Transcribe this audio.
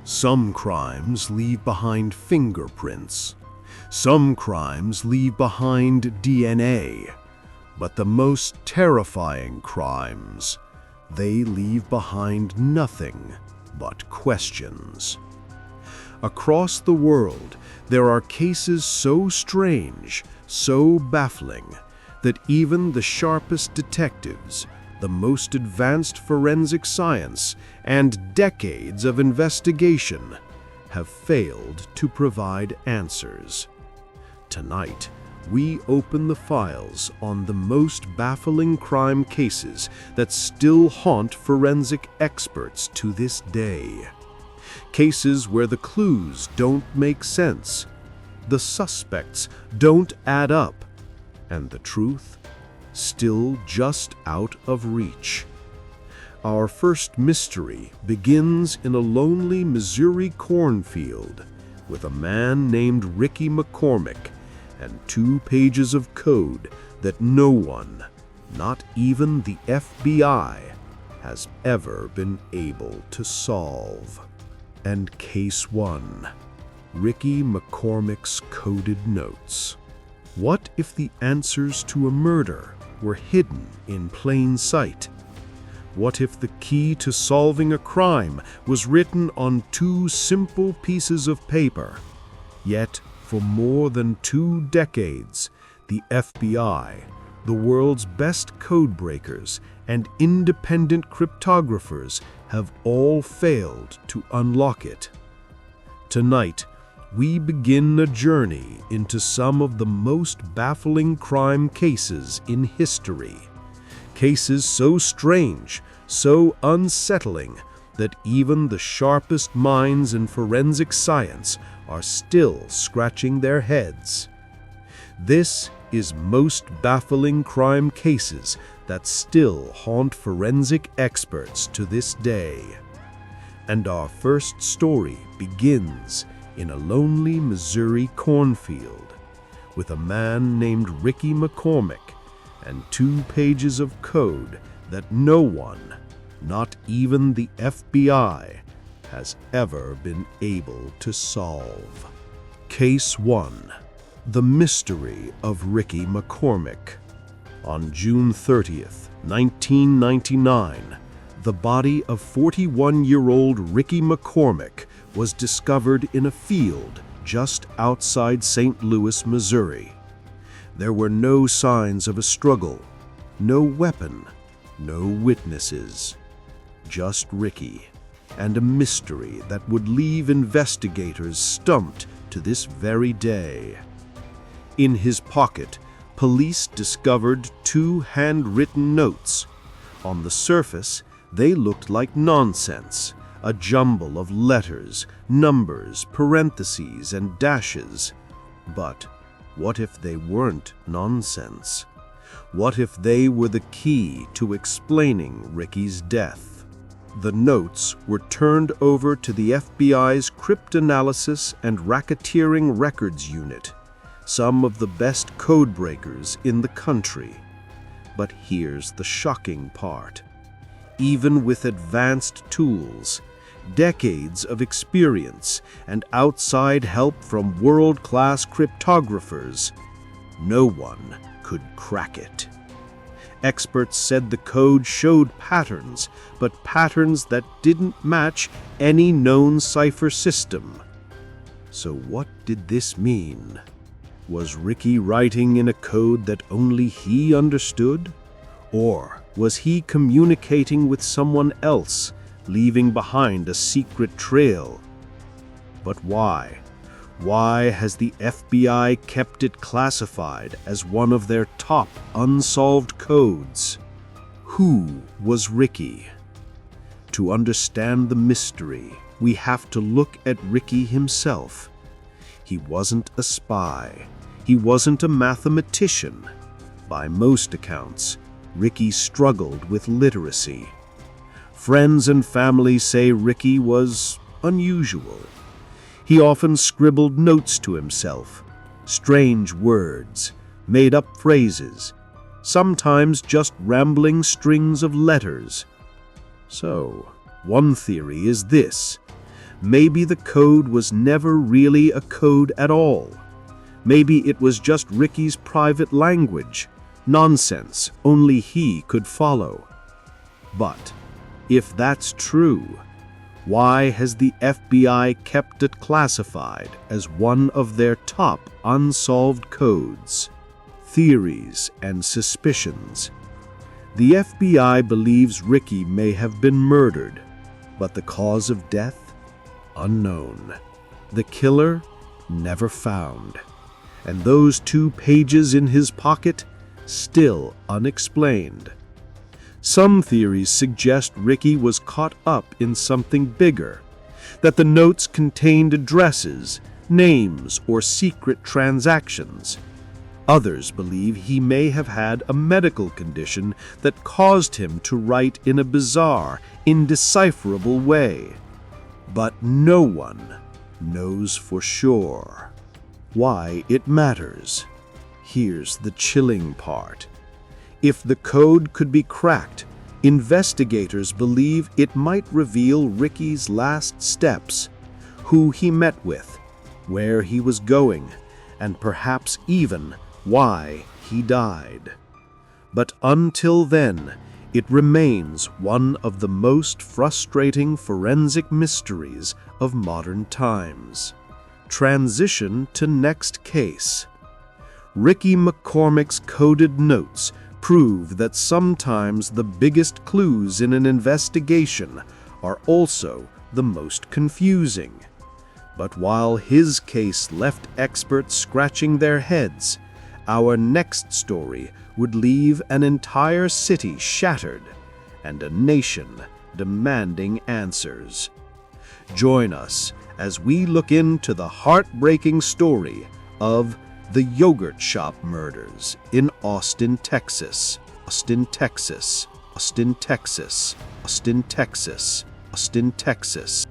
Some crimes leave behind fingerprints. Some crimes leave behind DNA. But the most terrifying crimes, they leave behind nothing but questions. Across the world, there are cases so strange, so baffling, that even the sharpest detectives, the most advanced forensic science, and decades of investigation have failed to provide answers. Tonight, we open the files on the most baffling crime cases that still haunt forensic experts to this day. Cases where the clues don't make sense, the suspects don't add up, and the truth still just out of reach. Our first mystery begins in a lonely Missouri cornfield with a man named Ricky McCormick and 2 pages of code that no one, not even the FBI, has ever been able to solve. And Case 1, Ricky McCormick's coded notes. What if the answers to a murder were hidden in plain sight? What if the key to solving a crime was written on 2 simple pieces of paper? Yet, for more than 2 decades, the FBI, the world's best codebreakers, and independent cryptographers have all failed to unlock it. Tonight, we begin a journey into some of the most baffling crime cases in history. Cases so strange, so unsettling, that even the sharpest minds in forensic science are still scratching their heads. This is Most Baffling Crime Cases that still haunt forensic experts to this day. And our first story begins in a lonely Missouri cornfield with a man named Ricky McCormick and 2 pages of code that no one, not even the FBI, has ever been able to solve. Case 1. The Mystery of Ricky McCormick. On June 30th, 1999, the body of 41-year-old Ricky McCormick was discovered in a field just outside St. Louis, Missouri. There were no signs of a struggle, no weapon, no witnesses. Just Ricky, and a mystery that would leave investigators stumped to this very day. In his pocket, police discovered 2 handwritten notes. On the surface, they looked like nonsense, a jumble of letters, numbers, parentheses, and dashes. But what if they weren't nonsense? What if they were the key to explaining Ricky's death? The notes were turned over to the FBI's Cryptanalysis and Racketeering Records Unit, some of the best codebreakers in the country. But here's the shocking part. Even with advanced tools, decades of experience, and outside help from world-class cryptographers, no one could crack it. Experts said the code showed patterns, but patterns that didn't match any known cipher system. So what did this mean? Was Ricky writing in a code that only he understood? Or was he communicating with someone else, leaving behind a secret trail? But why? Why has the FBI kept it classified as one of their top unsolved codes? Who was Ricky? To understand the mystery, we have to look at Ricky himself. He wasn't a spy. He wasn't a mathematician. By most accounts, Ricky struggled with literacy. Friends and family say Ricky was unusual. He often scribbled notes to himself, strange words, made-up phrases, sometimes just rambling strings of letters. So, one theory is this. Maybe the code was never really a code at all. Maybe it was just Ricky's private language, nonsense only he could follow. But if that's true, why has the FBI kept it classified as one of their top unsolved codes, theories, and suspicions? The FBI believes Ricky may have been murdered, but the cause of death? Unknown. The killer? Never found. And those 2 pages in his pocket? Still unexplained. Some theories suggest Ricky was caught up in something bigger, that the notes contained addresses, names, or secret transactions. Others believe he may have had a medical condition that caused him to write in a bizarre, indecipherable way. But no one knows for sure. Why it matters. Here's the chilling part. If the code could be cracked, investigators believe it might reveal Ricky's last steps, who he met with, where he was going, and perhaps even why he died. But until then, it remains one of the most frustrating forensic mysteries of modern times. Transition to next case. Ricky McCormick's coded notes prove that sometimes the biggest clues in an investigation are also the most confusing. But while his case left experts scratching their heads, our next story would leave an entire city shattered and a nation demanding answers. Join us as we look into the heartbreaking story of the yogurt shop murders in Austin, Texas. Austin, Texas. Austin, Texas. Austin, Texas. Austin, Texas.